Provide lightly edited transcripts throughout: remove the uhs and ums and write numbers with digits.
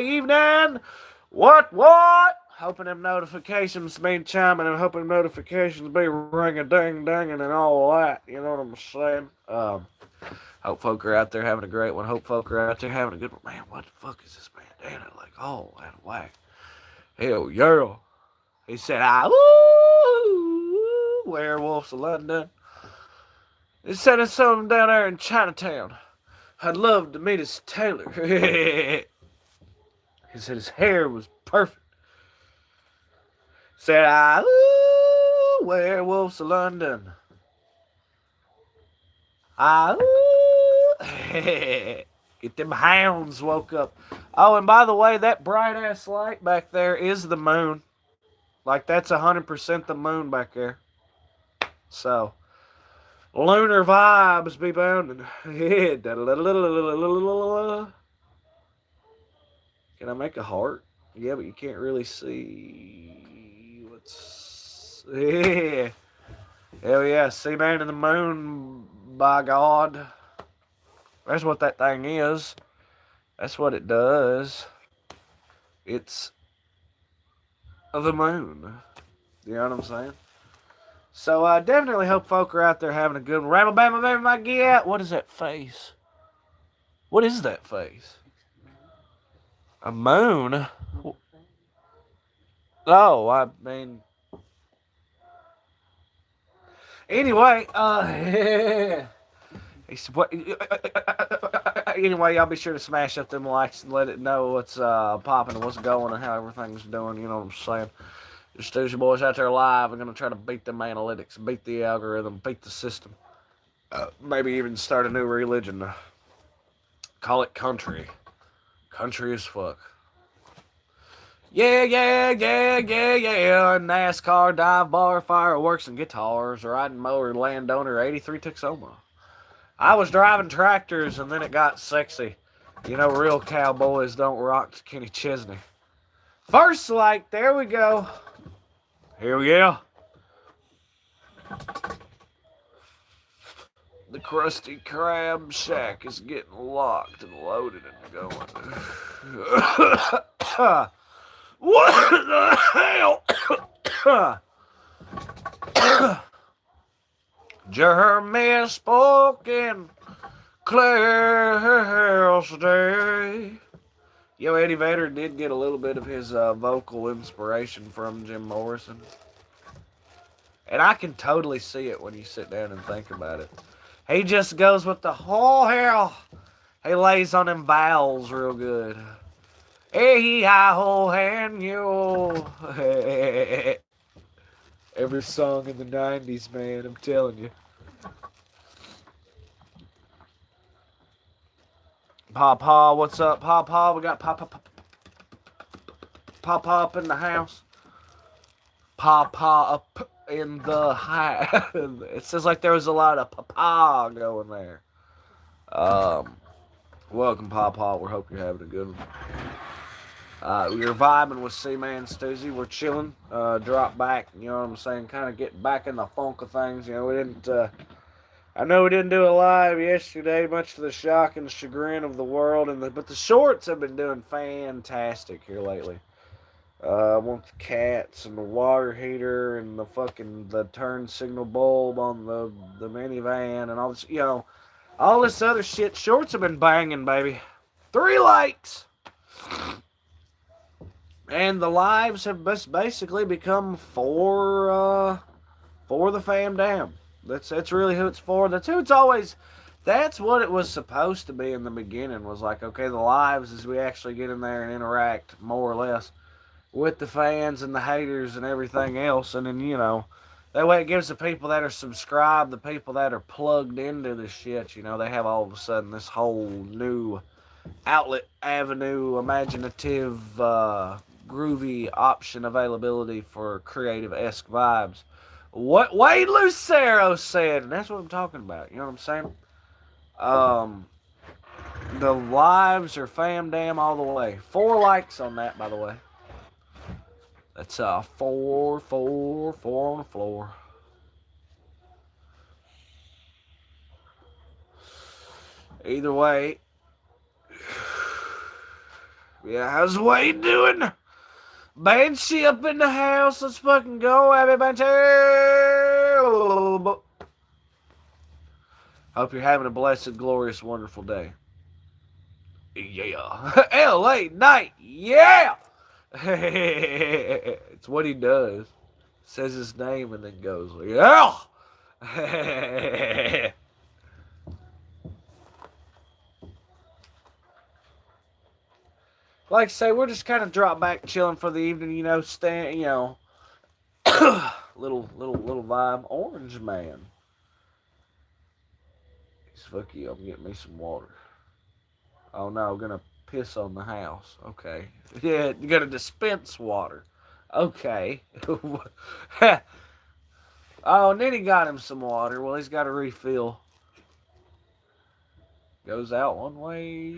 evening. What? Hoping them notifications be chiming and hoping notifications be ring a ding dinging and all that. You know what I'm saying? Hope folk are out there having a great one. Hope folk are out there having a good one. Man, what the fuck is this bandana like all out of whack? Hell yeah. He said, werewolves of London. He said it's something down there in Chinatown. I'd love to meet his tailor. He said his hair was perfect. Said werewolves of London. Get them hounds woke up. Oh, and by the way, that bright ass light back there is the moon. Like that's 100% the moon back there. So, lunar vibes be bounding. Can I make a heart? Yeah, but you can't really see what's. Yeah. Hell yeah, sea man in the moon, by God. That's what that thing is. That's what it does. It's the moon. You know what I'm saying? So I definitely hope folk are out there having a good one. Ramble, bama, baby, my get. What is that face? What is that face? A moon? Oh, I mean. Anyway, anyway, y'all be sure to smash up them likes and let it know what's popping and what's going and how everything's doing. You know what I'm saying? The Stoosey Boys out there live are going to try to beat them analytics, beat the algorithm, beat the system. Maybe even start a new religion. Call it country. Country as fuck. Yeah. NASCAR, dive bar, fireworks, and guitars. Riding mower, landowner, 83 Texoma. I was driving tractors and then it got sexy. You know, real cowboys don't rock Kenny Chesney. First like, there we go. Here we go. The Krusty Krab shack is getting locked and loaded and going. What the hell? Jeremy spoken Thursday. Yo, Eddie Vedder did get a little bit of his vocal inspiration from Jim Morrison. And I can totally see it when you sit down and think about it. He just goes with the whole hell. He lays on them vowels real good. Hey, hi, ho, and yo. Every song in the 90s, man, I'm telling you. Papa, what's up, Papa? We got Papa up in the house. Papa up in the house. It says like there was a lot of papa going there. Welcome, Papa. We hope you're having a good one. We're vibing with C-Man Stoosey. We're chilling. Drop back. You know what I'm saying? Kind of get back in the funk of things. You know, we didn't. I know we didn't do it live yesterday, much to the shock and chagrin of the world. But the shorts have been doing fantastic here lately. I want the cats and the water heater and the turn signal bulb on the minivan and all this. You know, all this other shit. Shorts have been banging, baby. 3 likes. And the lives have basically become for the fam dam. That's really who it's for. That's who it's always. That's what it was supposed to be in the beginning. Was like, okay, the lives as we actually get in there and interact more or less with the fans and the haters and everything else, and then that way it gives the people that are subscribed, the people that are plugged into the shit. You know, they have all of a sudden this whole new outlet, avenue, imaginative, groovy option availability for creative-esque vibes. What Wade Lucero said, and that's what I'm talking about. You know what I'm saying? The lives are fam damn all the way. 4 likes on that, by the way. That's 4 on the floor. Either way, Yeah, how's Wade doing? Banshee up in the house. Let's fucking go, Abby Banshee. Hope you're having a blessed, glorious, wonderful day. Yeah. LA Night. Yeah. It's what he does. Says his name and then goes, yeah. Like I say, we're just kind of drop back chilling for the evening, little vibe. Orange Man. Fuck you, I'm getting me some water. Oh no, I'm gonna piss on the house. Okay. Yeah, you're gonna dispense water. Okay. Oh, and then he got him some water. Well, he's got to refill. Goes out one way.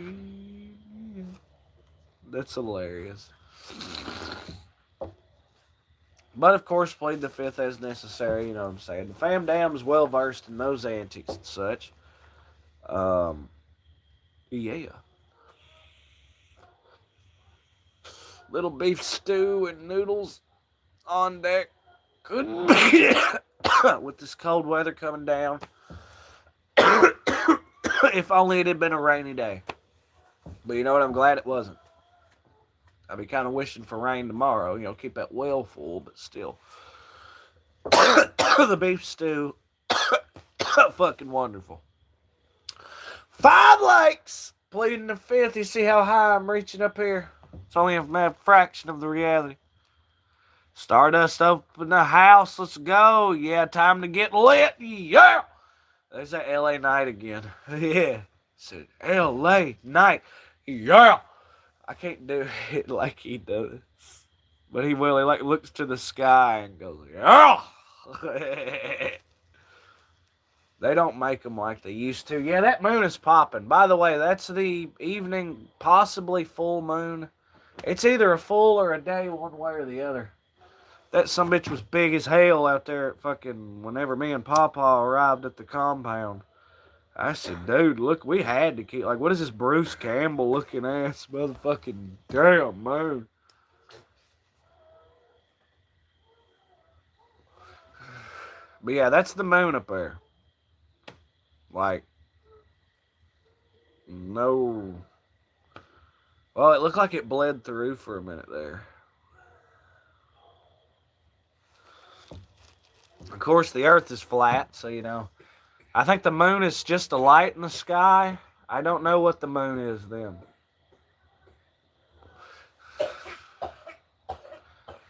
That's hilarious. But of course, played the fifth as necessary. You know what I'm saying? The Fam Dam is well versed in those antics and such. Yeah. Little beef stew and noodles on deck. Couldn't with this cold weather coming down. If only it had been a rainy day. But you know what? I'm glad it wasn't. I'd be kind of wishing for rain tomorrow. Keep that well full, but still. The beef stew, fucking wonderful. 5 Lakes, pleading the fifth. You see how high I'm reaching up here? It's only a fraction of the reality. Stardust up in the house. Let's go. Yeah, time to get lit. Yeah. There's that LA Night again. Yeah. Said LA Night. Yeah. I can't do it like he does. But he will. He looks to the sky and goes, yeah. They don't make them like they used to. Yeah, that moon is popping. By the way, that's the evening, possibly full moon. It's either a full or a day, one way or the other. That sumbitch was big as hell out there at fucking whenever me and Pawpaw arrived at the compound. I said, dude, look, we had to keep, what is this Bruce Campbell looking ass motherfucking damn moon? But yeah, that's the moon up there. No. Well, it looked like it bled through for a minute there. Of course, the Earth is flat, so, I think the moon is just a light in the sky. I don't know what the moon is then.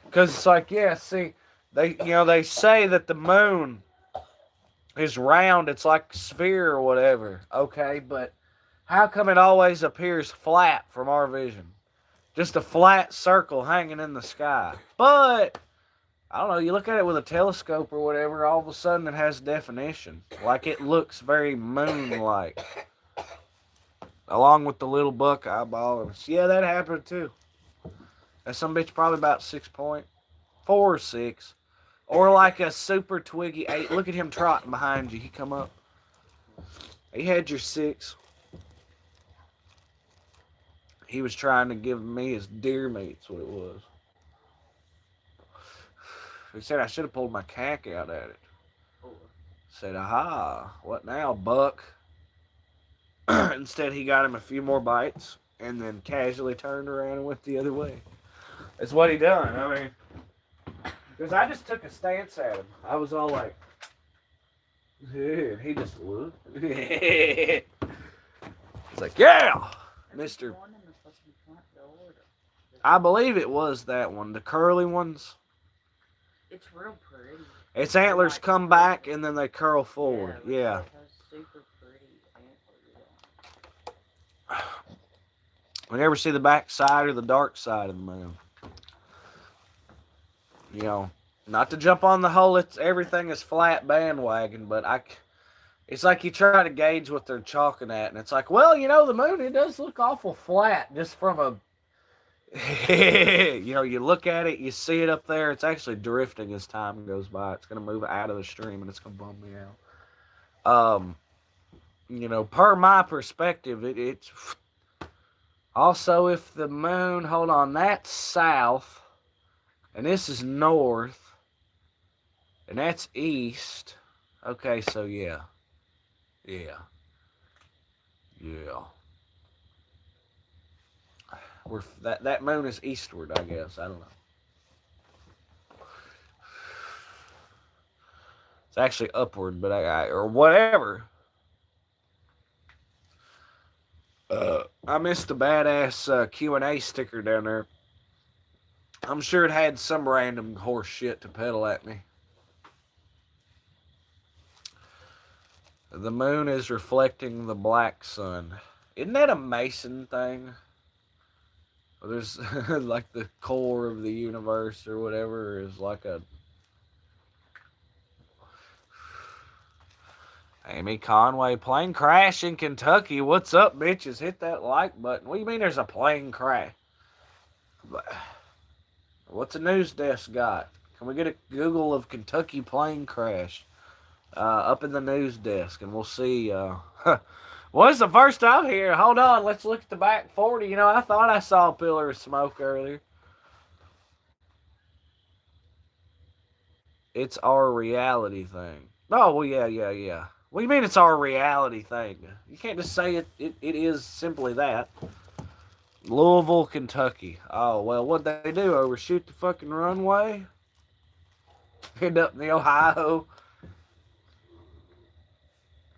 Because it's see, they say that the moon is round. It's like a sphere or whatever. Okay, but how come it always appears flat from our vision? Just a flat circle hanging in the sky. But I don't know, you look at it with a telescope or whatever, all of a sudden it has definition. It looks very moon-like. Along with the little buck eyeball. Yeah, that happened too. That's some bitch probably about 6.4 or 6. Or like a super twiggy 8. Look at him trotting behind you. He come up. He had your 6. He was trying to give me his deer meat's what it was. He said I should have pulled my cack out at it. Said, aha, what now, buck? Instead, he got him a few more bites and then casually turned around and went the other way. That's what he done. I mean, because I just took a stance at him. I was all like, yeah, he just looked. It's like, yeah, Mr. I believe it was that one, the curly ones. It's real pretty. Its antlers come back and then they curl forward. Yeah. Super pretty antlers. We never see the back side or the dark side of the moon. Not to jump on the whole everything is flat bandwagon, but it's like you try to gauge what they're chalking at, and it's like, well, the moon, it does look awful flat just from a you look at it, you see it up there, it's actually drifting as time goes by. It's going to move out of the stream and it's going to bum me out. Per my perspective, it's Also, if the moon, hold on, that's south, and this is north, and that's east. Okay, so yeah, yeah, yeah. That moon is eastward, I guess. I don't know. It's actually upward, but or whatever. I missed the badass Q&A sticker down there. I'm sure it had some random horse shit to peddle at me. The moon is reflecting the black sun. Isn't that a Mason thing? There's like the core of the universe or whatever is like a Amy Conway plane crash in Kentucky. What's up, bitches? Hit that like button. What do you mean there's a plane crash? What's a news desk got? Can we get a Google of Kentucky plane crash up in the news desk, and we'll see. Well, it's the first time here. Hold on, let's look at the back 40. You know, I thought I saw a pillar of smoke earlier. It's our reality thing. Oh, well, yeah, yeah, yeah. What do you mean it's our reality thing? You can't just say it is simply that. Louisville, Kentucky. Oh, well, what'd they do? Overshoot the fucking runway? End up in the Ohio?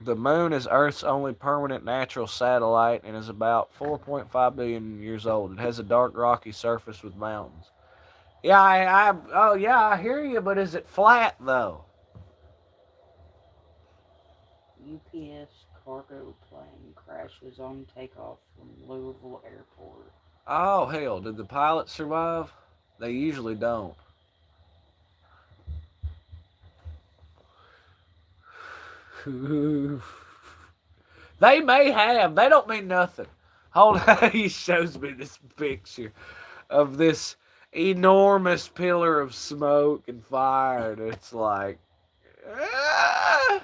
The moon is Earth's only permanent natural satellite and is about 4.5 billion years old. It has a dark, rocky surface with mountains. Yeah, oh yeah, I hear you, but is it flat though? UPS cargo plane crashes on takeoff from Louisville Airport. Oh hell, did the pilot survive? They usually don't. They may have. They don't mean nothing. Hold on, he shows me this picture of this enormous pillar of smoke and fire, and it's like, ah,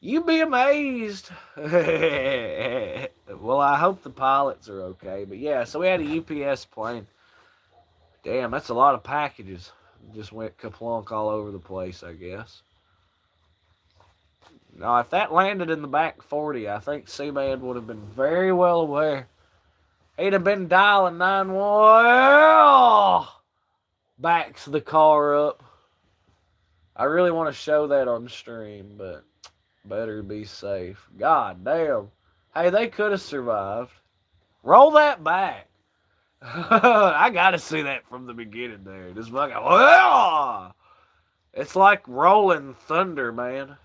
you be amazed. Well, I hope the pilots are okay. But yeah, so we had a UPS plane. Damn, that's a lot of packages. Just went kaplunk all over the place, I guess. Now, if that landed in the back 40, I think Seaman would have been very well aware. He'd have been dialing 911. Backs the car up. I really want to show that on stream, but better be safe. God damn. Hey, they could have survived. Roll that back. I gotta see that from the beginning there. Just fucking, it's like rolling thunder, man.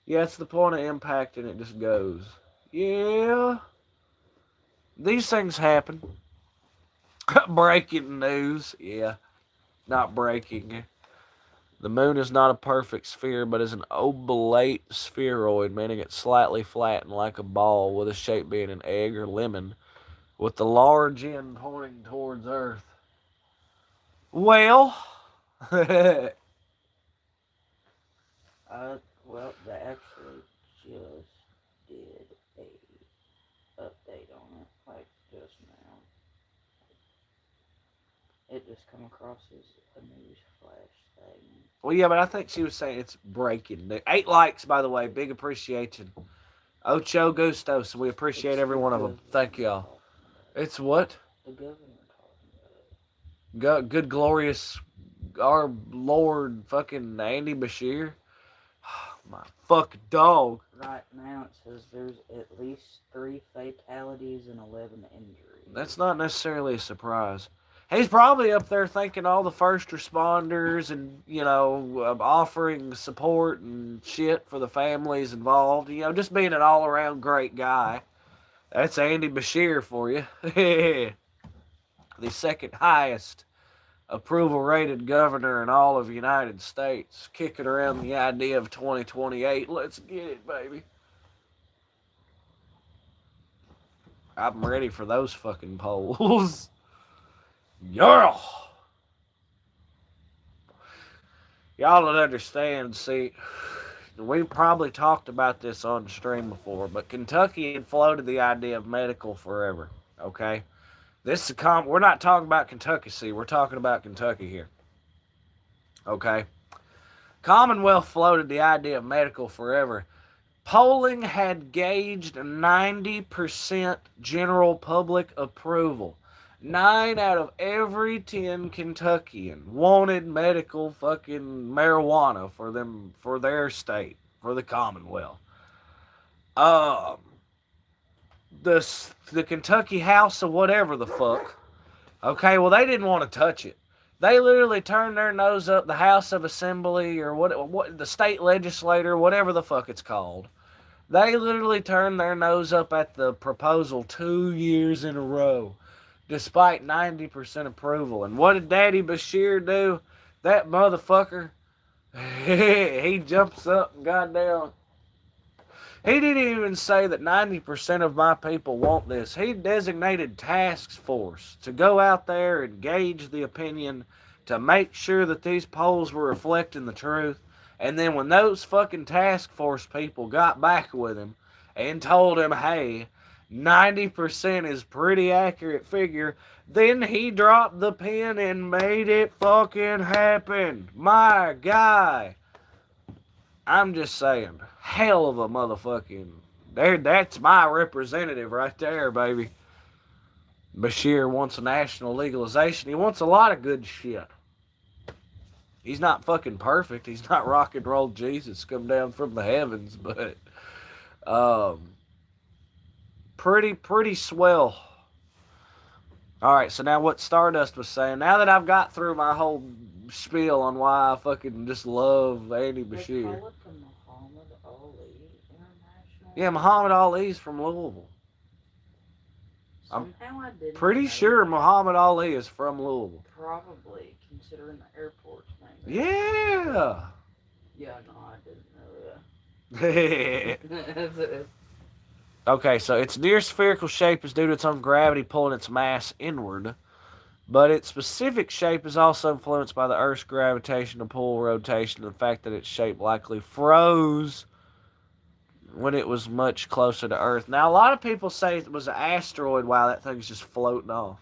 Yeah, it's the point of impact and it just goes. Yeah. These things happen. Breaking news. Yeah. Not breaking. The moon is not a perfect sphere, but is an oblate spheroid, meaning it's slightly flattened like a ball, with a shape being an egg or lemon, with the large end pointing towards Earth. Well, Well, they actually just did a update on it, like just now. It just come across as a news flash thing. well, yeah, but I think she was saying it's breaking. 8 likes, by the way. Big appreciation. Ocho Gustos. We appreciate It's every the one of them. governor Thank y'all. talking about it. It's what? The governor talking about it. Good, glorious, our Lord fucking Andy Bashir. My fucking dog. Right now it says there's at least 3 fatalities and 11 injuries. That's not necessarily a surprise. He's probably up there thanking all the first responders and, offering support and shit for the families involved. Just being an all around great guy. That's Andy Bashir for you. The second highest approval rated governor in all of the United States. Kicking around the idea of 2028. Let's get it, baby. I'm ready for those fucking polls. Yeah. Y'all don't understand. See, we've probably talked about this on the stream before, but Kentucky had floated the idea of medical forever. Okay, this is we're not talking about Kentucky. See, we're talking about Kentucky here. Okay, Commonwealth floated the idea of medical forever. Polling had gauged 90% general public approval. 9 out of every 10 Kentuckian wanted medical fucking marijuana for them, for their state, for the Commonwealth. Um, the Kentucky House of whatever the fuck. Okay, well they didn't want to touch it. They literally turned their nose up. The House of Assembly or what the state legislature, whatever the fuck it's called. They literally turned their nose up at the proposal 2 years in a row, despite 90% approval. And what did Daddy Bashir do? That motherfucker, he jumps up and goddamn. He didn't even say that 90% of my people want this. He designated task force to go out there and gauge the opinion to make sure that these polls were reflecting the truth. And then when those fucking task force people got back with him and told him, hey, 90% is pretty accurate figure, then he dropped the pen and made it fucking happen. My guy. I'm just saying, hell of a motherfucking. That's my representative right there, baby. Bashir wants a national legalization. He wants a lot of good shit. He's not fucking perfect. He's not rock and roll Jesus come down from the heavens, but pretty swell. All right, so now what Stardust was saying. Now that I've got through my whole spiel on why I fucking just love Andy Bashir. They call it the Muhammad Ali International. Yeah, Muhammad Ali's from Louisville. Somehow I didn't Pretty know sure that. Muhammad Ali is from Louisville. Probably, considering the airport's name. Yeah. Yeah, no, I didn't know that. Okay, so its near spherical shape is due to its own gravity pulling its mass inward, but its specific shape is also influenced by the Earth's gravitational pull, rotation, and the fact that its shape likely froze when it was much closer to Earth. Now, a lot of people say it was an asteroid while that thing's just floating off.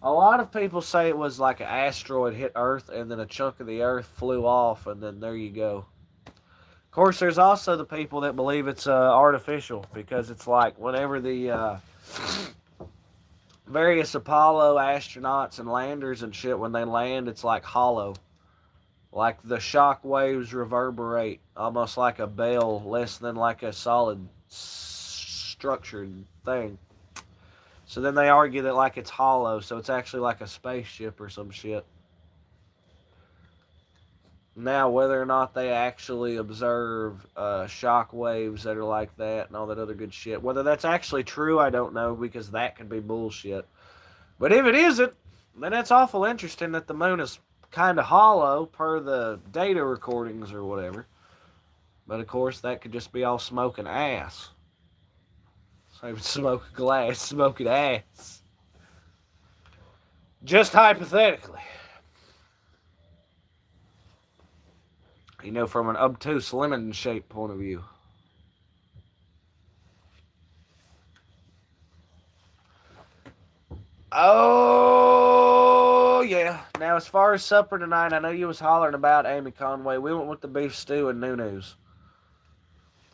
A lot of people say it was like an asteroid hit Earth and then a chunk of the Earth flew off, and then there you go. Of course, there's also the people that believe it's artificial because it's like whenever the various Apollo astronauts and landers and shit, when they land, it's like hollow. Like the shock waves reverberate almost like a bell, less than like a solid structured thing. So then they argue that like it's hollow, so it's actually like a spaceship or some shit. Now, whether or not they actually observe shock waves that are like that and all that other good shit, whether that's actually true, I don't know, because that could be bullshit. But if it isn't, then that's awful interesting that the moon is kind of hollow per the data recordings or whatever. But of course, that could just be all smoking ass. Same smoke glass, smoking ass. Just hypothetically. You know, from an obtuse lemon shaped point of view. Oh, yeah. Now, as far as supper tonight, I know you was hollering about Amy Conway. We went with the beef stew and Nunu's.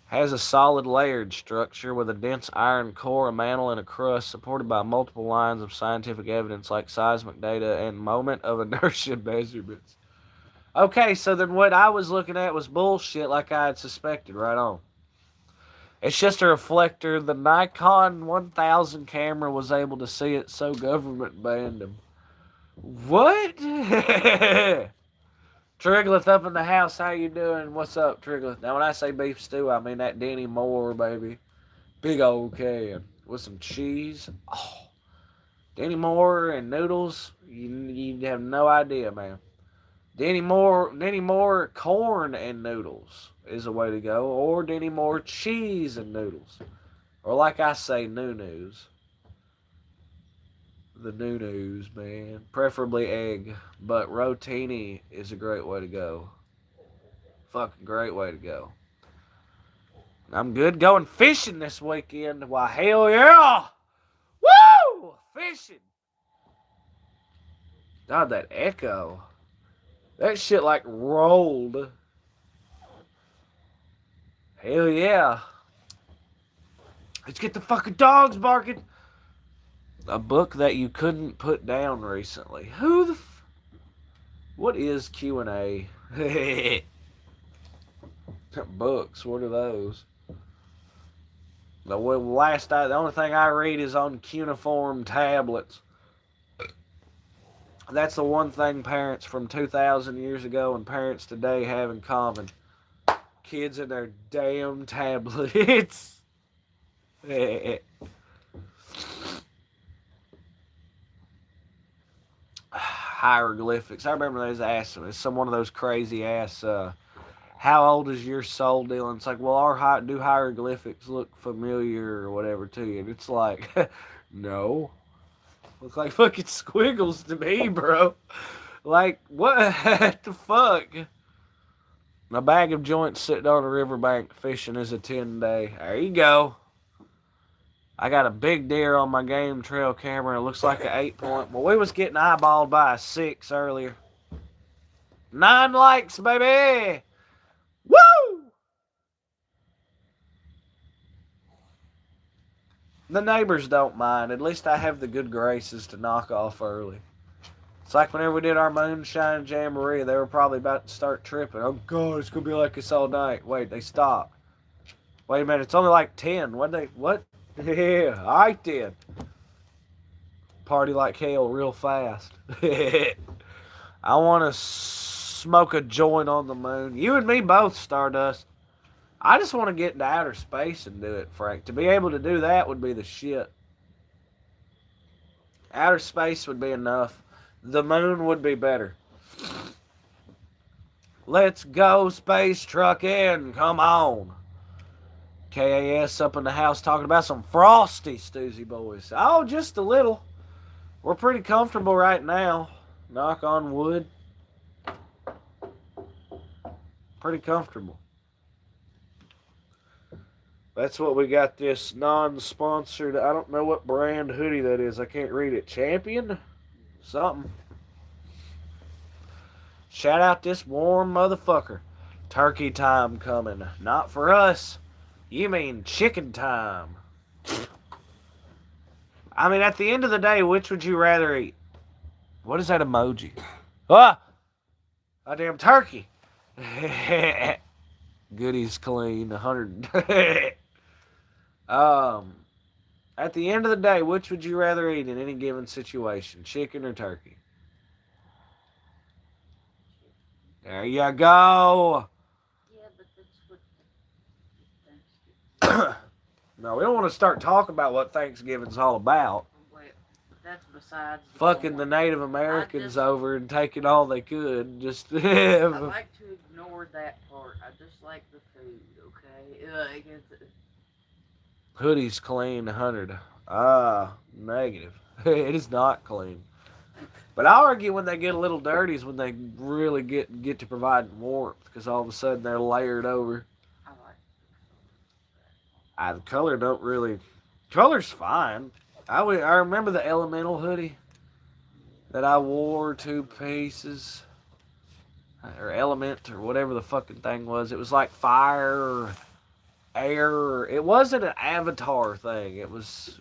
Has a solid layered structure with a dense iron core, a mantle, and a crust, supported by multiple lines of scientific evidence like seismic data and moment of inertia measurements. Okay, so then what I was looking at was bullshit like I had suspected right on. It's just a reflector. The Nikon 1000 camera was able to see it, so government banned them. What? Trigleth up in the house. How you doing? What's up, Trigleth? Now, when I say beef stew, I mean that Denny Moore, baby. Big old can with some cheese. Oh, Denny Moore and noodles. You have no idea, man. Denny Moore corn and noodles is a way to go, or Denny Moore cheese and noodles, or like I say, Nunu's. The Nunu's, man. Preferably egg, but rotini is a great way to go. Fucking great way to go. I'm good. Going fishing this weekend. Why, hell yeah! Woo! Fishing. God, that echo. That shit like rolled. Hell yeah. Let's get the fucking dogs barking. A book that you couldn't put down recently. What is Q&A? Books, what are those? The only thing I read is on cuneiform tablets. That's the one thing parents from 2,000 years ago and parents today have in common. Kids and their damn tablets. Hieroglyphics. I remember they was asking. It's some one of those crazy ass. How old is your soul deal? And it's like, well, do hieroglyphics look familiar or whatever to you? And it's like, no. Look like fucking squiggles to me, bro. Like, what the fuck? A bag of joints sitting on a riverbank fishing is a 10-day. There you go. I got a big deer on my game trail camera. It looks like an 8-point. Well, we was getting eyeballed by a 6 earlier. 9 likes, baby. Woo! The neighbors don't mind. At least I have the good graces to knock off early. It's like whenever we did our moonshine jamboree, they were probably about to start tripping. Oh god, it's gonna be like this all night. Wait, they stopped. Wait a minute, it's only like 10. What? Yeah, alright then. Party like hell real fast. I wanna smoke a joint on the moon. You and me both, Stardust. I just want to get into outer space and do it, Frank. To be able to do that would be the shit. Outer space would be enough. The moon would be better. Let's go space trucking. Come on. KAS up in the house talking about some frosty Stoosey Boys. Oh, just a little. We're pretty comfortable right now. Knock on wood. Pretty comfortable. That's what we got this non-sponsored, I don't know what brand hoodie that is. I can't read it. Champion? Something. Shout out this warm motherfucker. Turkey time coming. Not for us. You mean chicken time. I mean, at the end of the day, which would you rather eat? What is that emoji? Ah! A damn turkey. Goodies clean. 100. At the end of the day, which would you rather eat in any given situation? Chicken or turkey? There you go. Yeah, but that's what No, we don't want to start talking about what Thanksgiving's all about. Wait, that's besides Fucking the point. Native Americans over and taking all they could. Just I like to ignore that part. I just like the food, okay? Hoodie's clean 100. Negative. It is not clean. But I argue when they get a little dirty is when they really get to provide warmth, because all of a sudden they're layered over. I like The color don't really. Color's fine. I remember the Elemental hoodie that I wore 2 pieces. Or Element, or whatever the fucking thing was. It was like fire or air. It wasn't an avatar thing. It was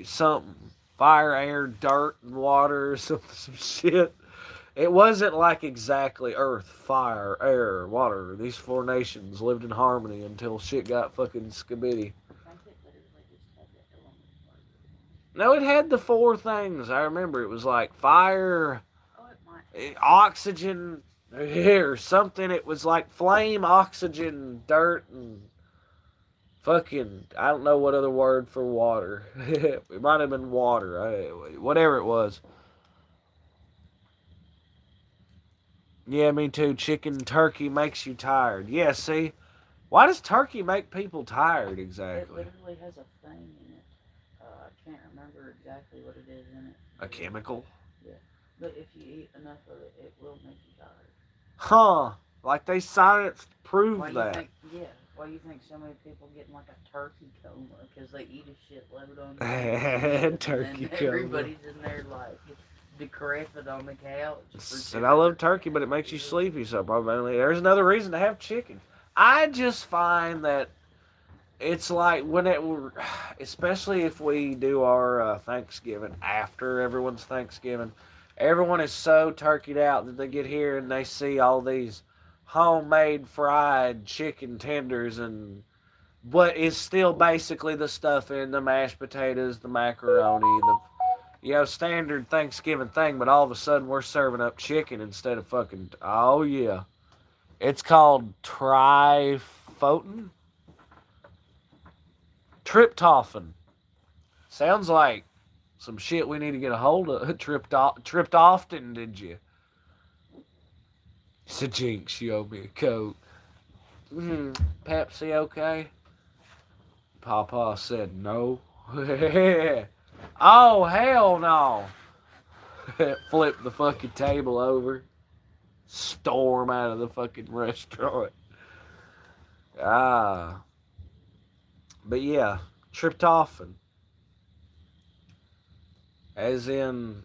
something. Fire, air, dirt, and water, some shit. It wasn't like exactly earth, fire, air, water. These 4 nations lived in harmony until shit got fucking skibidi. No, it had the 4 things. I remember it was like fire, oxygen, or something. It was like flame, oxygen, dirt, and fucking, I don't know what other word for water. It might have been water. Whatever it was. Yeah, me too. Chicken, turkey makes you tired. Yeah, see? Why does turkey make people tired exactly? It literally has a thing in it. I can't remember exactly what it is in it. A chemical? Yeah. But if you eat enough of it, it will make you tired. Huh. Like they science proved that. Yeah. Why do you think so many people getting like a turkey coma? Because they eat a shitload on New Year's Eve, and Turkey then coma. everybody's in there like decrepit on the couch for And I 2 hours. love turkey, but it makes you sleepy, so probably there's another reason to have chicken. I just find that it's like when it, especially if we do our Thanksgiving after everyone's Thanksgiving, everyone is so turkeyed out that they get here and they see all these homemade fried chicken tenders and what is still basically the stuff in the mashed potatoes, the macaroni, the standard Thanksgiving thing, but all of a sudden we're serving up chicken instead of fucking. Oh yeah, it's called triphotin, tryptophan. Sounds like some shit we need to get a hold of. Tripped often, did you? It's a jinx. You owe me a coke. Pepsi, okay? Papa said no. Oh hell no! Flip the fucking table over. Storm out of the fucking restaurant. Ah, but yeah, tryptophan, as in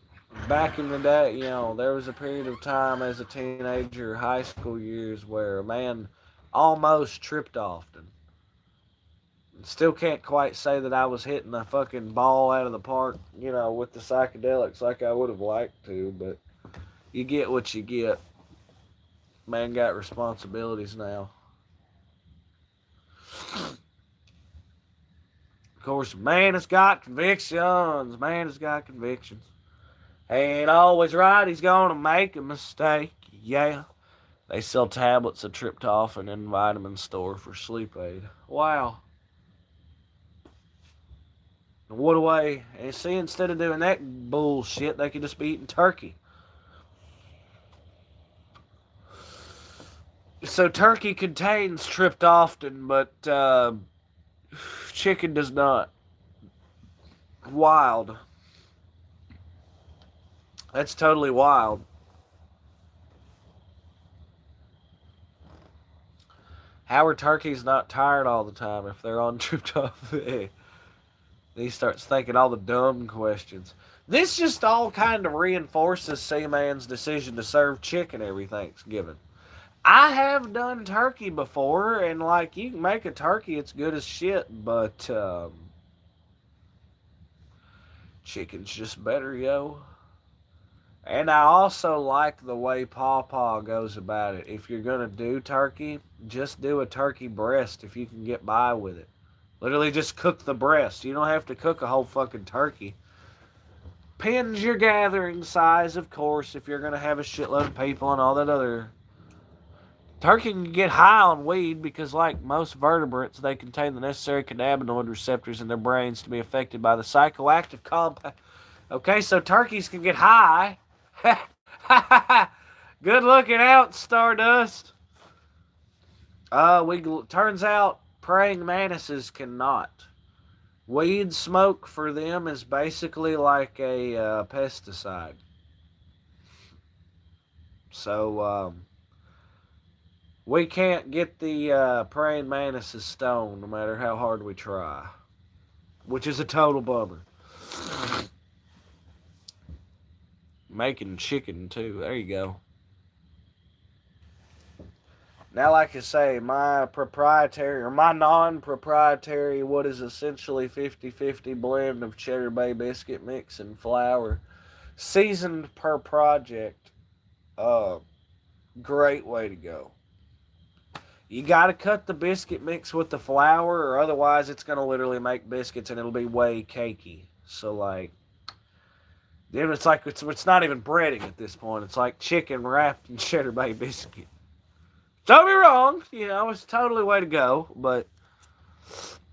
back in the day, there was a period of time as a teenager, high school years, where a man almost tripped often. Still can't quite say that I was hitting the fucking ball out of the park, with the psychedelics like I would have liked to, but you get what you get. Man got responsibilities now. Of course, man has got convictions. Man has got convictions. He ain't always right. He's gonna make a mistake. Yeah. They sell tablets of tryptophan in vitamin store for sleep aid. Wow. What a way. And see, instead of doing that bullshit, they could just be eating turkey. So turkey contains tryptophan, but chicken does not. Wild. That's totally wild. How are turkeys not tired all the time if they're on tryptophan? He starts thinking all the dumb questions. This just all kind of reinforces Seaman's decision to serve chicken every Thanksgiving. I have done turkey before, and like you can make a turkey, it's good as shit, but chicken's just better, yo. And I also like the way Pawpaw goes about it. If you're gonna do turkey, just do a turkey breast if you can get by with it. Literally just cook the breast. You don't have to cook a whole fucking turkey. Pins your gathering size, of course, if you're gonna have a shitload of people and all that other. Turkey can get high on weed because, like most vertebrates, they contain the necessary cannabinoid receptors in their brains to be affected by the psychoactive compound. Okay, so turkeys can get high. Good looking out, Stardust. We turns out praying mantises cannot. Weed smoke for them is basically like a pesticide. So we can't get the praying mantises stoned no matter how hard we try, which is a total bummer. Making chicken too. There you go. Now, like I say, my proprietary or my non-proprietary, what is essentially 50-50 blend of Cheddar Bay biscuit mix and flour, seasoned per project. Uh, Great way to go. You gotta cut the biscuit mix with the flour, or otherwise it's gonna literally make biscuits and it'll be way cakey. So like, then it's like it's not even breading at this point. It's like chicken wrapped in Cheddar Bay biscuit. Don't be wrong, it's totally way to go, but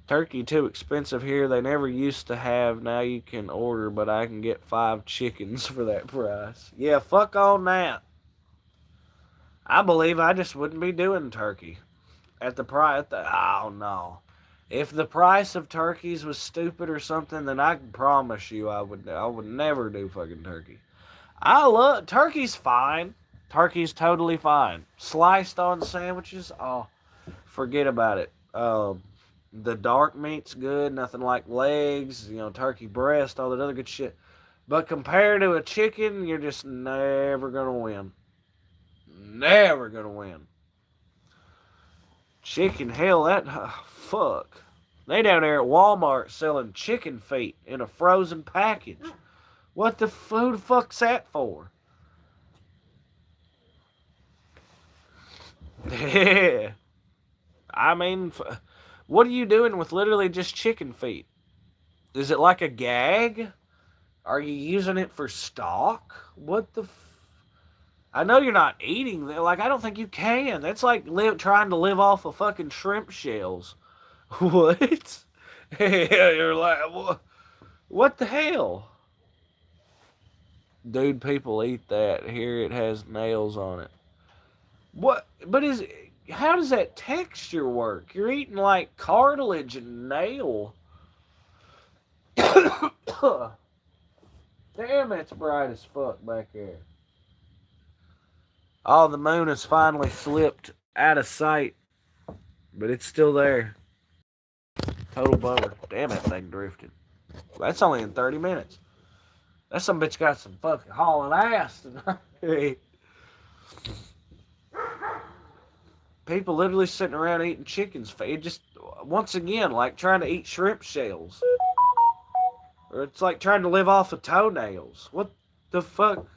turkey too expensive here. They never used to have. Now you can order, but I can get 5 chickens for that price. Yeah, fuck on that. I believe I just wouldn't be doing turkey at the price. Oh no. If the price of turkeys was stupid or something, then I can promise you I would never do fucking turkey. I love turkey's fine. Turkey's totally fine. Sliced on sandwiches, oh, forget about it. Um, the dark meat's good, nothing like legs, turkey breast, all that other good shit. But compared to a chicken, you're just never gonna win. Never gonna win. Chicken, hell, fuck. They down there at Walmart selling chicken feet in a frozen package. What the who the fuck's that for? Yeah. I mean, what are you doing with literally just chicken feet? Is it like a gag? Are you using it for stock? What the? I know you're not eating them. Like, I don't think you can. That's like trying to live off of fucking shrimp shells. What? Yeah, you're like, what the hell? Dude, people eat that. Here it has nails on it. What? But how does that texture work? You're eating like cartilage and nail. Damn, it's bright as fuck back there. Oh, the moon has finally slipped out of sight, but it's still there. Total bummer. Damn, that thing drifted. That's only in 30 minutes. That some bitch got some fucking hauling ass tonight. People literally sitting around eating chicken's feet. Just, once again, like trying to eat shrimp shells. Or it's like trying to live off of toenails. What the fuck?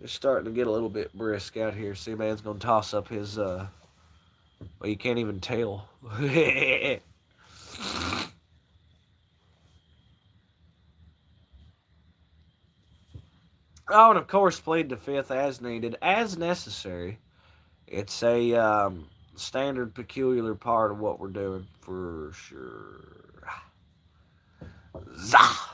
It's starting to get a little bit brisk out here. See, man's gonna toss up his, well, you can't even tell. Oh, and of course, plead the fifth as needed, as necessary. It's a standard, peculiar part of what we're doing for sure. Zah!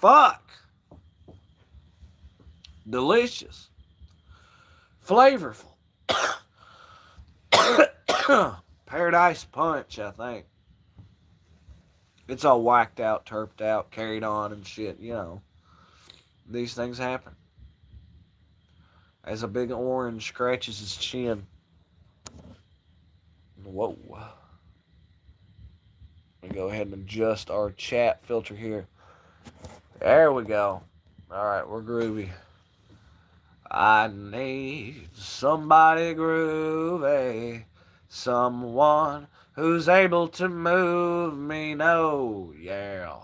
Fuck. Delicious. Flavorful. Paradise Punch, I think. It's all whacked out, terped out, carried on and shit, These things happen. As a big orange scratches his chin. Whoa. Let me go ahead and adjust our chat filter here. There we go. Alright, we're groovy. I need somebody groovy. Someone who's able to move me. No, yeah.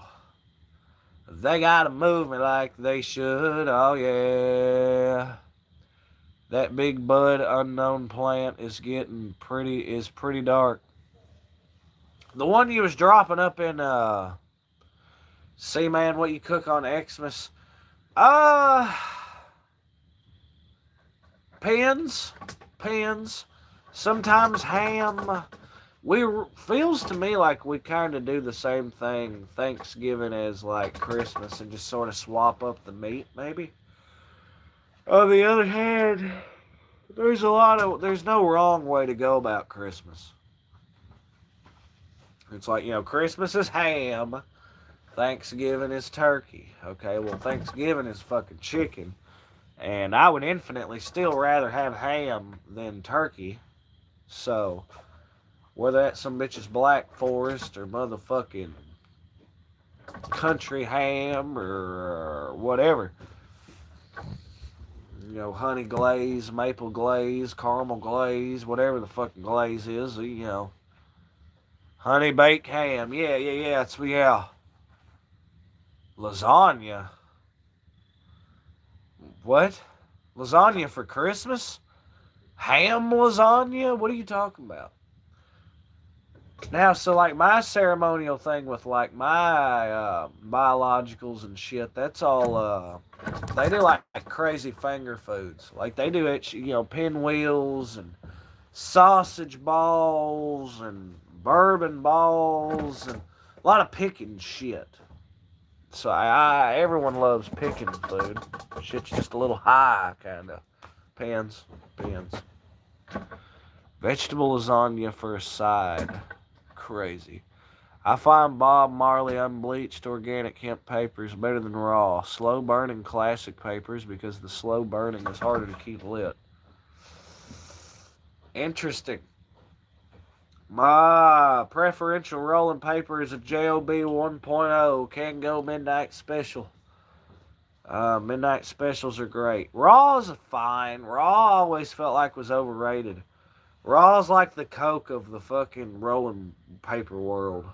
They gotta move me like they should. Oh, yeah. That big bud unknown plant is pretty dark. The one you was dropping up in, see, man, what you cook on Xmas? Pens. Sometimes ham. Feels to me like we kind of do the same thing Thanksgiving as like Christmas and just sort of swap up the meat, maybe. On the other hand, there's no wrong way to go about Christmas. It's like, Christmas is ham, Thanksgiving is turkey. Okay, well, Thanksgiving is fucking chicken. And I would infinitely still rather have ham than turkey. So, whether that's some bitch's Black Forest or motherfucking country ham or whatever. Honey glaze, maple glaze, caramel glaze, whatever the fucking glaze is, Honey baked ham. Yeah. Lasagna. What? Lasagna for Christmas? Ham lasagna? What are you talking about? Now, so like my ceremonial thing with like my biologicals and shit, that's all, they do like crazy finger foods. Like they do it, pinwheels and sausage balls and bourbon balls and a lot of picking shit. So everyone loves picking food. Shit's just a little high, kind of. Pens. Vegetable lasagna for a side. Crazy. I find Bob Marley unbleached organic hemp papers better than raw. Slow burning classic papers because the slow burning is harder to keep lit. Interesting. My preferential rolling paper is a JOB 1.0 Can Go Midnight Special. Midnight specials are great. Raw's fine. Raw always felt like was overrated. Raw's like the Coke of the fucking rolling paper world.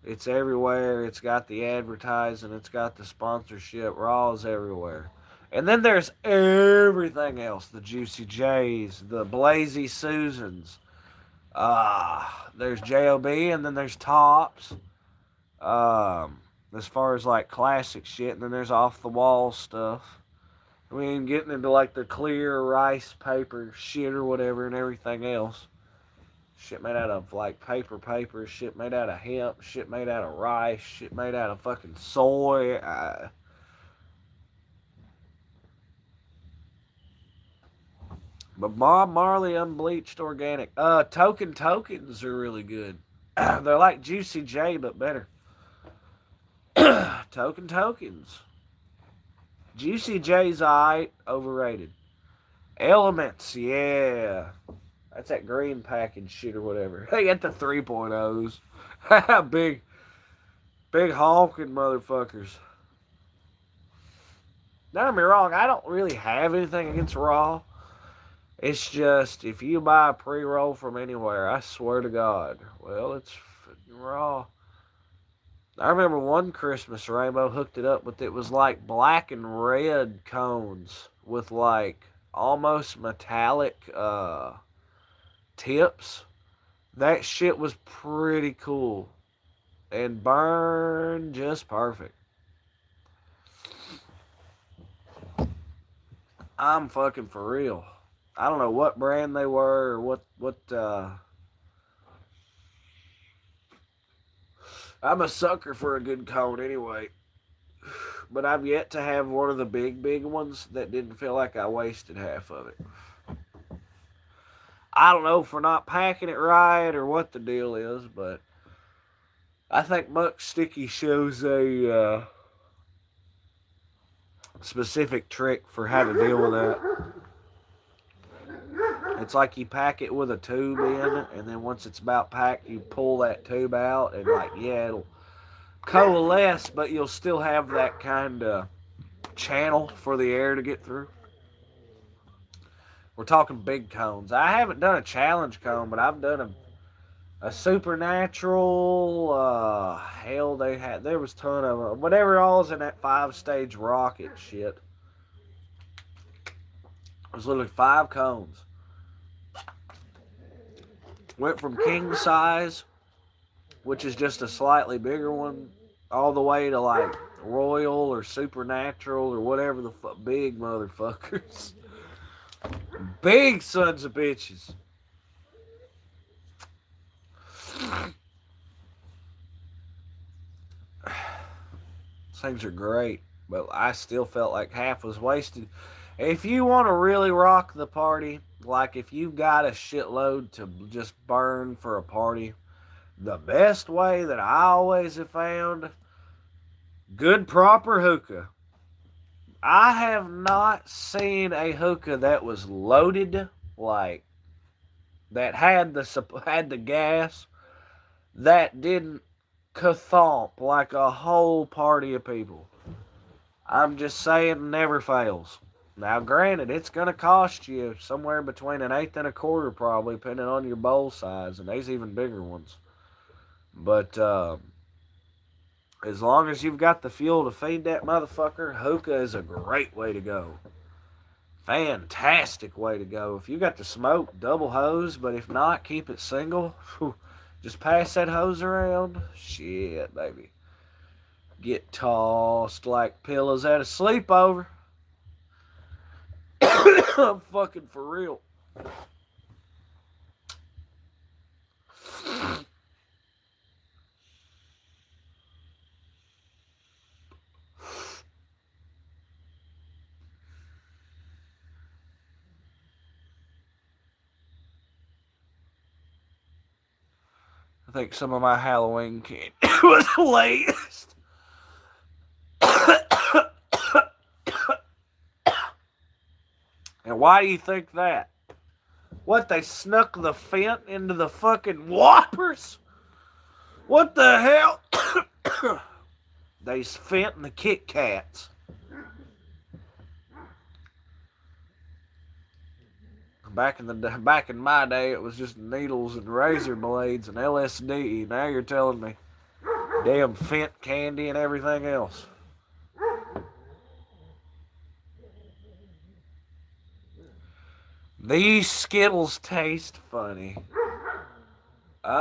It's everywhere. It's got the advertising. It's got the sponsorship. Raw's everywhere. And then there's everything else. The Juicy J's, the Blazy Susans. There's J.O.B. and then there's Tops. As far as like classic shit. And then there's off the wall stuff. I mean, getting into like the clear rice paper shit or whatever and everything else. Shit made out of like paper, shit made out of hemp, shit made out of rice, shit made out of fucking soy. But Bob Marley unbleached organic. Token Tokens are really good. They're like Juicy J, but better. Token Tokens. Juicy J's alright, overrated. Elements, yeah. That's that green package shit or whatever. They got the 3.0s. Big honking motherfuckers. Don't get me wrong, I don't really have anything against Raw. It's just, if you buy a pre-roll from anywhere, I swear to God, well, it's fucking Raw. I remember one Christmas Rainbow hooked it up with, it was like black and red cones with like almost metallic tips. That shit was pretty cool and burned just perfect. I'm fucking for real. I don't know what brand they were or what I'm a sucker for a good cone anyway. But I've yet to have one of the big ones that didn't feel like I wasted half of it. I don't know if we're not packing it right or what the deal is, but I think Muck Sticky shows a specific trick for how to deal with that. It's like you pack it with a tube in, and then once it's about packed, you pull that tube out, and like, yeah, it'll coalesce, but you'll still have that kind of channel for the air to get through. We're talking big cones. I haven't done a challenge cone, but I've done a supernatural. Hell, there was a ton of them. Whatever all's in that 5-stage rocket shit. It was literally 5 cones. Went from king size, which is just a slightly bigger one, all the way to like royal or supernatural or whatever the fuck, big motherfuckers. Big sons of bitches. Things are great, but I still felt like half was wasted. If you want to really rock the party, like if you've got a shitload to just burn for a party, the best way that I always have found, good proper hookah. I have not seen a hookah that was loaded, like that had the gas, that didn't kathomp like a whole party of people. I'm just saying, never fails. Now, granted, it's going to cost you somewhere between an eighth and a quarter, probably, depending on your bowl size, and there's even bigger ones. But as long as you've got the fuel to feed that motherfucker, hookah is a great way to go. Fantastic way to go. If you got the smoke, double hose, but if not, keep it single. Just pass that hose around. Shit, baby. Get tossed like pillows at a sleepover. I'm fucking for real. I think some of my Halloween candy was laced. And why do you think that? What, they snuck the Fent into the fucking Whoppers? What the hell? They's Fent and the Kit Kats. Back in my day, it was just needles and razor blades and LSD. Now you're telling me damn Fent candy and everything else. These Skittles taste funny. Well,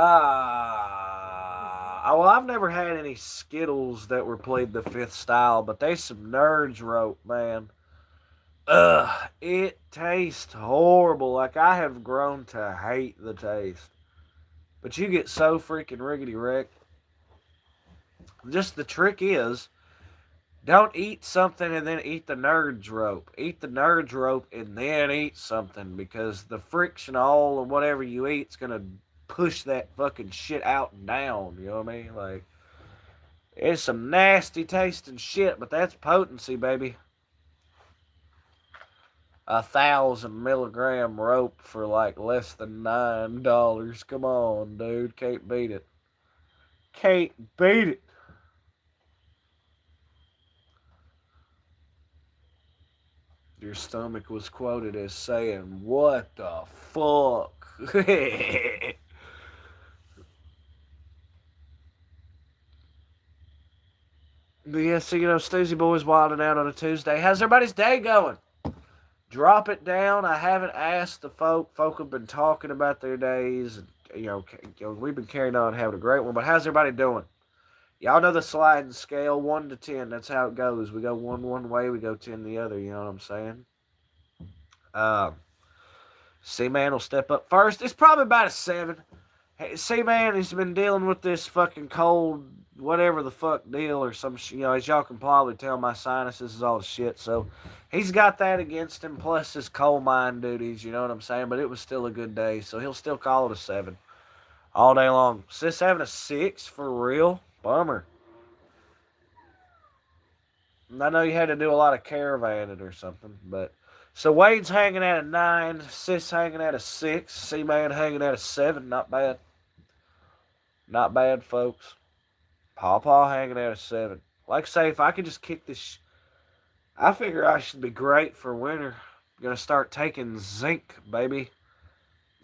I've never had any Skittles that were played the fifth style, but they some nerds rope, man. It tastes horrible. Like, I have grown to hate the taste. But you get so freaking riggedy wrecked. Just the trick is, don't eat something and then eat the nerds rope. Eat the nerds rope and then eat something, because the frictional or whatever you eat's gonna push that fucking shit out and down. You know what I mean? Like, it's some nasty tasting shit, but that's potency, baby. 1,000 milligram rope for like less than $9. Come on, dude. Can't beat it. Can't beat it. Your stomach was quoted as saying, "What the fuck?" But yeah, so Stoosey Boys wilding out on a Tuesday. How's everybody's day going? Drop it down. I haven't asked the folk. Folk have been talking about their days, and we've been carrying on having a great one. But how's everybody doing? Y'all know the sliding scale, 1 to 10. That's how it goes. We go one way, we go 10 the other. You know what I'm saying? C-Man will step up first. It's probably about a 7. Hey, C-Man has been dealing with this fucking cold, whatever the fuck deal or some shit. As y'all can probably tell, my sinuses is all the shit. So he's got that against him, plus his coal mine duties. You know what I'm saying? But it was still a good day, so he'll still call it a 7 all day long. Sis having a 6 for real? Bummer. I know you had to do a lot of caravanning or something, but so Wade's hanging at a 9, Sis hanging at a 6, C-Man hanging at a 7. Not bad. Not bad, folks. Pawpaw hanging at a 7. Like I say, if I could just kick this, I figure I should be great for winter. Gonna start taking zinc, baby.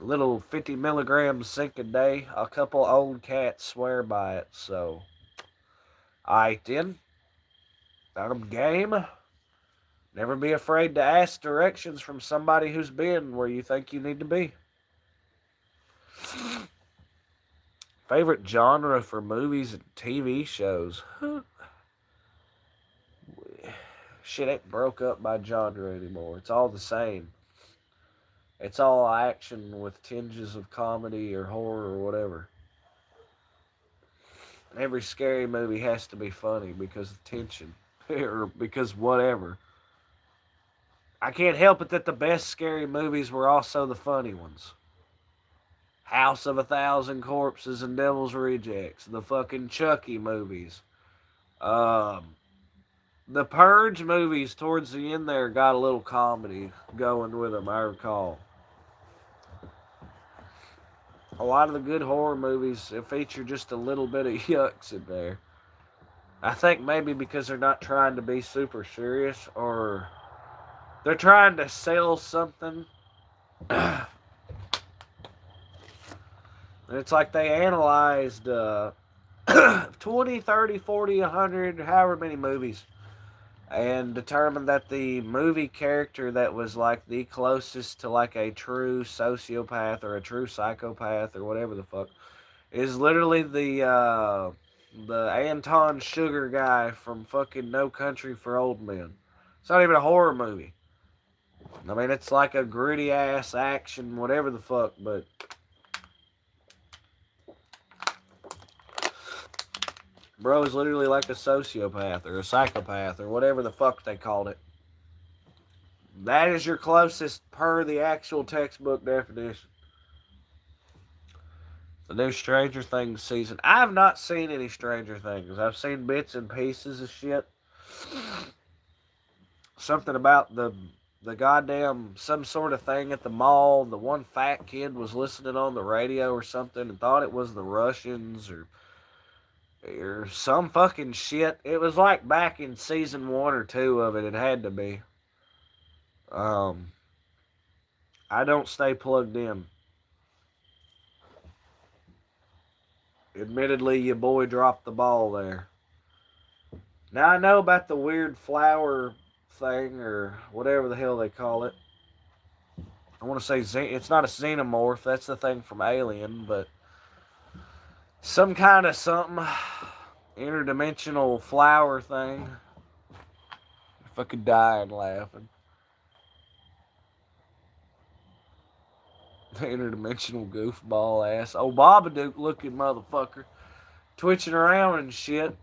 A little 50 milligrams zinc a day. A couple old cats swear by it, so. Alright then. I'm game. Never be afraid to ask directions from somebody who's been where you think you need to be. Favorite genre for movies and TV shows? Shit ain't broke up by genre anymore. It's all the same. It's all action with tinges of comedy or horror or whatever. Every scary movie has to be funny because of tension. Or because whatever. I can't help it that the best scary movies were also the funny ones. House of 1,000 Corpses and Devil's Rejects. The fucking Chucky movies. The Purge movies towards the end there got a little comedy going with them, I recall. A lot of the good horror movies feature just a little bit of yucks in there. I think maybe because they're not trying to be super serious, or they're trying to sell something. It's like they analyzed 20, 30, 40, 100, however many movies, and determined that the movie character that was like the closest to like a true sociopath or a true psychopath or whatever the fuck is literally the Anton Sugar guy from fucking No Country for Old Men. It's not even a horror movie. I mean, it's like a gritty ass action, whatever the fuck, but bro is literally like a sociopath or a psychopath or whatever the fuck they called it. That is your closest per the actual textbook definition. The new Stranger Things season. I have not seen any Stranger Things. I've seen bits and pieces of shit. Something about the goddamn some sort of thing at the mall. The one fat kid was listening on the radio or something and thought it was the Russians or some fucking shit. It was like back in season 1 or 2 of it. It had to be. Um, I don't stay plugged in. Admittedly, your boy dropped the ball there. Now I know about the weird flower thing or whatever the hell they call it. I want to say it's not a xenomorph. That's the thing from Alien, but some kind of something interdimensional flower thing. If I could die and laughing. The interdimensional goofball ass. Oh, Babadook looking motherfucker. Twitching around and shit.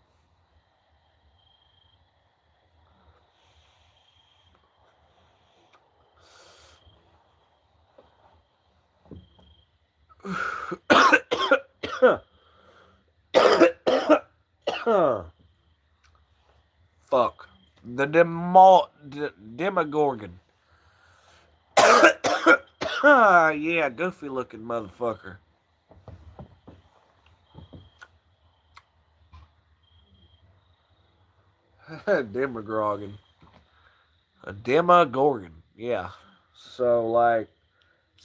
Fuck. The Demogorgon. Yeah, goofy looking motherfucker. Demogorgon. A Demogorgon. Yeah. So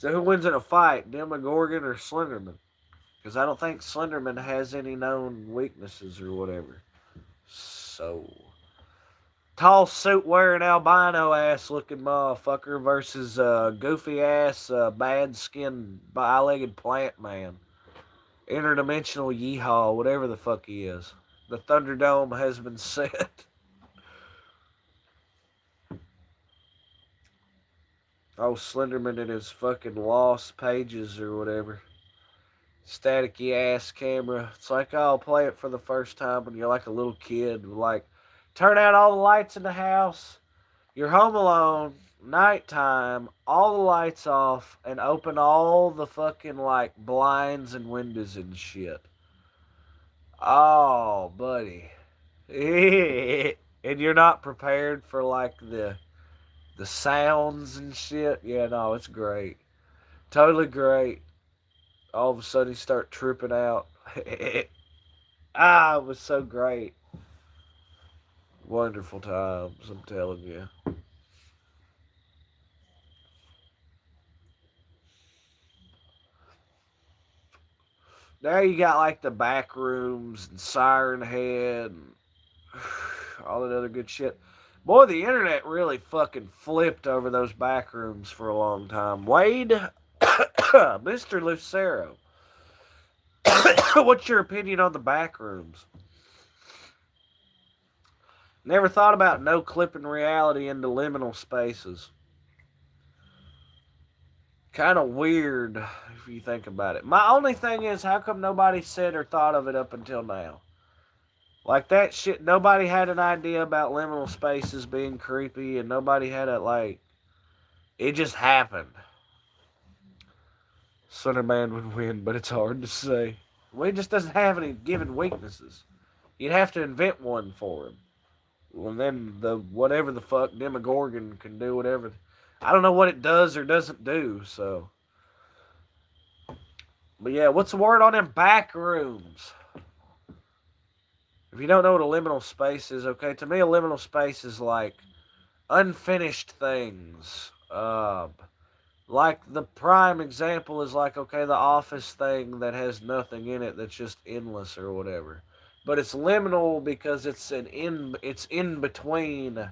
who wins in a fight, Demogorgon or Slenderman? Because I don't think Slenderman has any known weaknesses or whatever. So, tall suit wearing albino ass looking motherfucker versus goofy ass bad skinned eye legged plant man. Interdimensional yeehaw, whatever the fuck he is. The Thunderdome has been set. Oh, Slenderman in his fucking lost pages or whatever. Staticky ass camera. It's like, I'll play it for the first time when you're like a little kid. Like, turn out all the lights in the house. You're home alone, nighttime, all the lights off, and open all the fucking like blinds and windows and shit. Oh, buddy. And you're not prepared for like the sounds and shit. Yeah, no, it's great. Totally great. All of a sudden you start tripping out. It was so great. Wonderful times, I'm telling you. Now you got like the back rooms and Siren Head and all that other good shit. Boy, the internet really fucking flipped over those back rooms for a long time. Wade, Mr. Lucero, what's your opinion on the back rooms? Never thought about no clipping reality into liminal spaces. Kind of weird if you think about it. My only thing is, how come nobody said or thought of it up until now? Like that shit, nobody had an idea about liminal spaces being creepy, and nobody had it like. It just happened. Slenderman would win, but it's hard to say. Well, he just doesn't have any given weaknesses. You'd have to invent one for him. And then the whatever the fuck Demogorgon can do whatever. I don't know what it does or doesn't do. So, but yeah, what's the word on them back rooms? If you don't know what a liminal space is, okay, to me a liminal space is like unfinished things. Like the prime example is like, okay, the office thing that has nothing in it, that's just endless or whatever. But it's liminal because it's in between.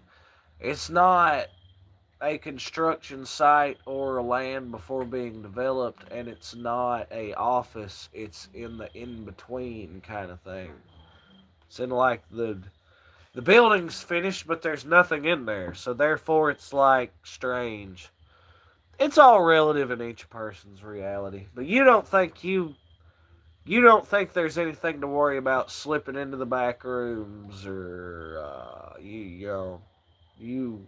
It's not a construction site or a land before being developed, and it's not a office. It's in the in between kind of thing. It's in like the building's finished, but there's nothing in there, so therefore it's like strange. It's all relative in each person's reality, but you don't think there's anything to worry about slipping into the back rooms or you know you.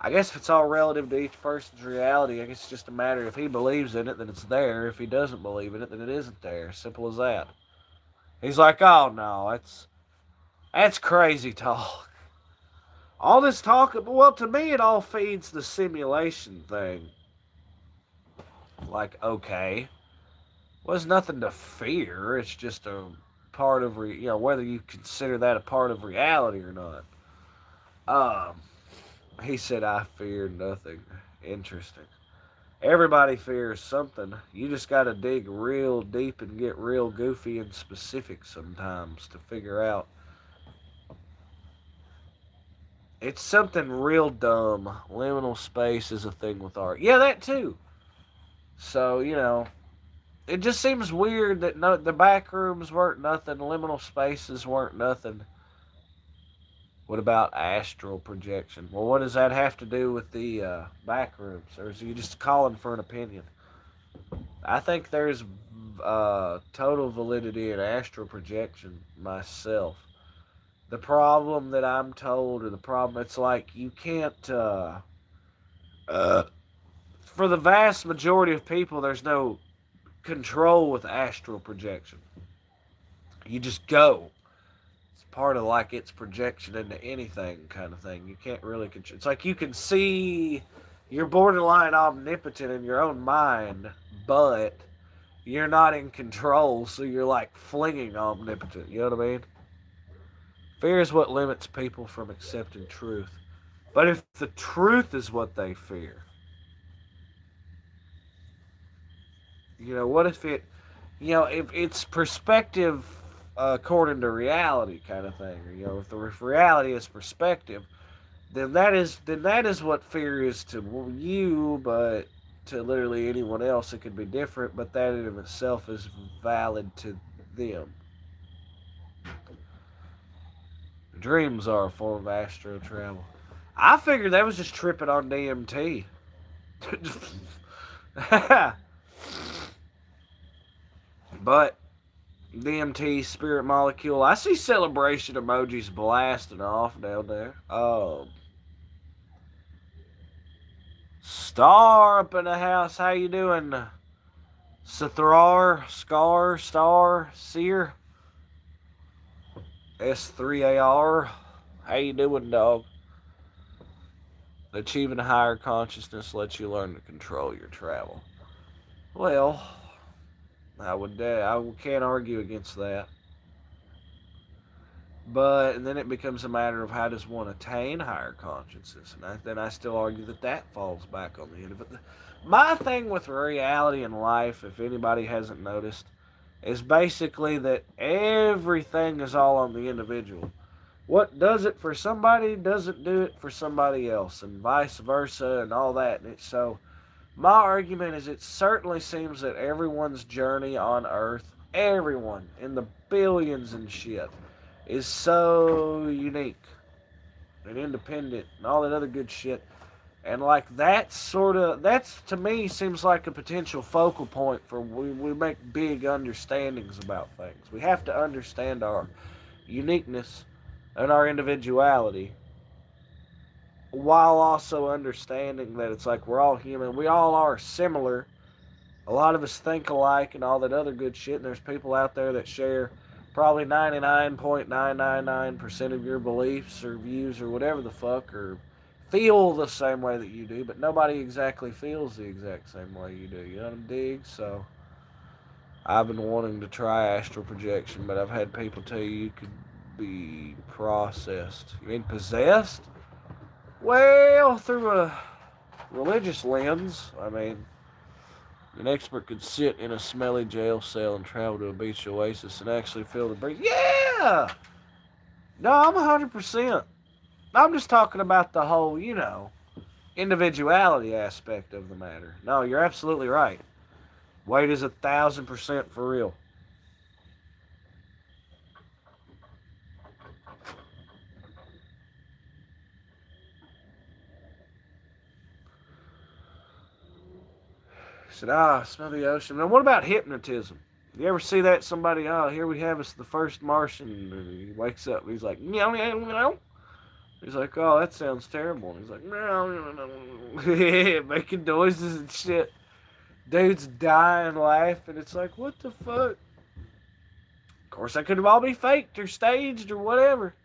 I guess if it's all relative to each person's reality, I guess it's just a matter if he believes in it, then it's there. If he doesn't believe in it, then it isn't there. Simple as that. He's like, oh no, that's crazy talk. All this talk, well, to me, it all feeds the simulation thing. Like, okay, well, there's nothing to fear. It's just a part of, whether you consider that a part of reality or not. Um, he said, I fear nothing. Interesting. Everybody fears something. You just got to dig real deep and get real goofy and specific sometimes to figure out. It's something real dumb. Liminal space is a thing with art. Yeah, that too. So, it just seems weird that the back rooms weren't nothing, liminal spaces weren't nothing. What about astral projection? Well, what does that have to do with the back rooms? Or is he just calling for an opinion? I think there's total validity in astral projection myself. The problem that I'm told, or the problem, it's like you can't, uh, for the vast majority of people, there's no control with astral projection. You just go. It's part of like its projection into anything kind of thing. You can't really control. It's like you can see you're borderline omnipotent in your own mind, but you're not in control, so you're like flinging omnipotent. You know what I mean? Fear is what limits people from accepting truth. But if the truth is what they fear, what if if it's perspective according to reality kind of thing, or if reality is perspective, then that is what fear is to you, but to literally anyone else it could be different, but that in of itself is valid to them. Dreams are a form of astral travel. I figured that was just tripping on DMT. But DMT spirit molecule. I see celebration emojis blasting off down there. Star up in the house. How you doing? Sathrar, Scar, Star, Seer, S3AR. How you doing, dog? Achieving a higher consciousness lets you learn to control your travel. Well, I can't argue against that. But and then it becomes a matter of how does one attain higher consciousness, and then I still argue that falls back on the end of it. My thing with reality and life, if anybody hasn't noticed, is basically that everything is all on the individual. What does it for somebody doesn't do it for somebody else, and vice versa, and all that. And so, my argument is it certainly seems that everyone's journey on Earth, everyone in the billions and shit, is so unique and independent and all that other good shit. And like that's to me seems like a potential focal point for we make big understandings about things. We have to understand our uniqueness and our individuality while also understanding that it's like we're all human. We all are similar. A lot of us think alike and all that other good shit. And there's people out there that share probably 99.999% of your beliefs or views or whatever the fuck, or feel the same way that you do, but nobody exactly feels the exact same way you do. You know what I'm dig? So I've been wanting to try astral projection, but I've had people tell you could be processed. You mean possessed? Well, through a religious lens, I mean, an expert could sit in a smelly jail cell and travel to a beach oasis and actually feel the breeze. Yeah! No, I'm 100%. I'm just talking about the whole, individuality aspect of the matter. No, you're absolutely right. Wade is 1,000% for real. He said, smell the ocean. Now, what about hypnotism? You ever see that? Somebody, here we have us the first Martian. And he wakes up and he's like, meow, meow, meow. He's like, oh, that sounds terrible. And he's like, no, making noises and shit. Dude's dying laughing. It's like, what the fuck? Of course, that could have all be faked or staged or whatever.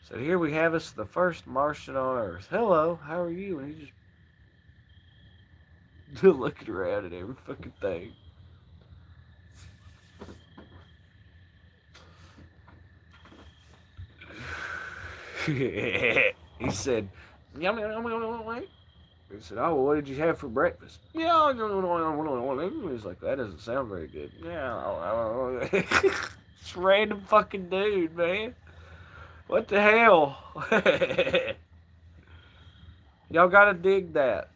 So here we have us, the first Martian on Earth. Hello, how are you? And he's just looking around at every fucking thing. He said, yum, yum, yum, yum, yum. He said, oh, well, what did you have for breakfast? Yeah, he's like, that doesn't sound very good. Yeah, it's random fucking dude, man. What the hell? Y'all gotta dig that.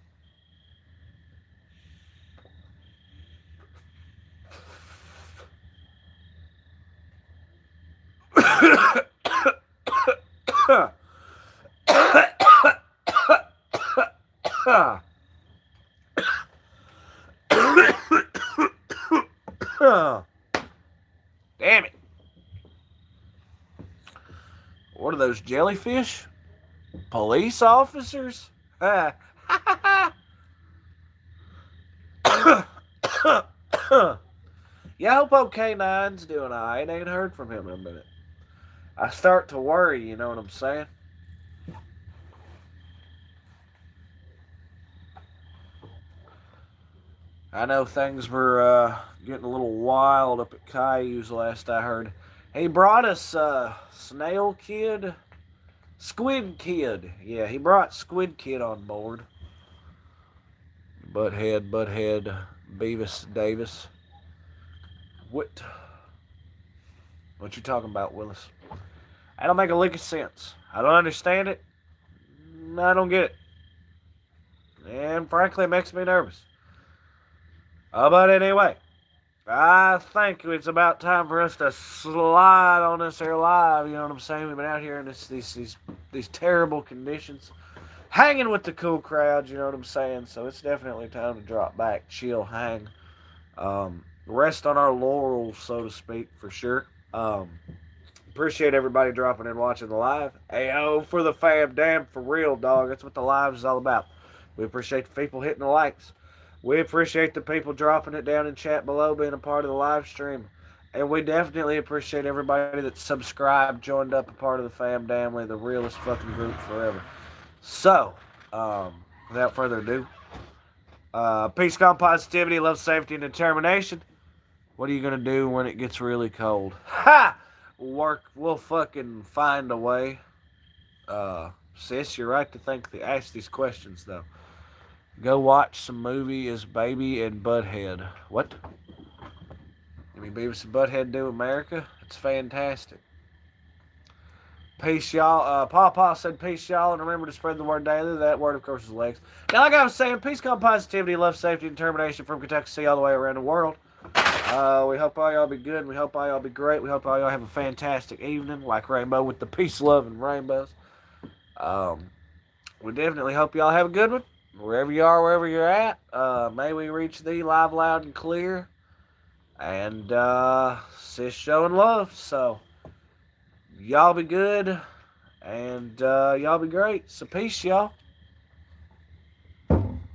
Damn it. What are those, jellyfish? Police officers? Yeah, I hope OK9's doing alright. Ain't heard from him in a minute. I start to worry, you know what I'm saying? I know things were getting a little wild up at Caillou's last I heard. He brought us Snail Kid, Squid Kid. Yeah, he brought Squid Kid on board. Butthead, Beavis Davis. What? What you talking about, Willis? I don't make a lick of sense. I don't understand it. I don't get it. And frankly, it makes me nervous. But anyway, I think it's about time for us to slide on this here live. You know what I'm saying? We've been out here in these terrible conditions, hanging with the cool crowds. You know what I'm saying? So it's definitely time to drop back, chill, hang, rest on our laurels, so to speak, for sure. Appreciate everybody dropping in, watching the live. Ayo for the fam, damn for real, dog. That's what the live is all about. We appreciate the people hitting the likes. We appreciate the people dropping it down in chat below, being a part of the live stream. And we definitely appreciate everybody that's subscribed, joined up, a part of the fam family, the realest fucking group forever. So, without further ado, peace, calm, positivity, love, safety, and determination. What are you going to do when it gets really cold? Ha! We'll fucking find a way. Sis, you're right to ask these questions, though. Go watch some movie as Baby and Butthead. What? You mean Beavis and Butthead do America? It's fantastic. Peace, y'all. Pawpaw said peace, y'all, and remember to spread the word daily. That word, of course, is legs. Now, like I was saying, peace, calm, positivity, love, safety, and determination from Kentucky all the way around the world. We hope all y'all be good. We hope all y'all be great. We hope all y'all have a fantastic evening, like Rainbow with the peace, love, and rainbows. We definitely hope y'all have a good one. Wherever you are, wherever you're at, may we reach thee live, loud, and clear. And sis showing love. So, y'all be good. And y'all be great. So, peace, y'all.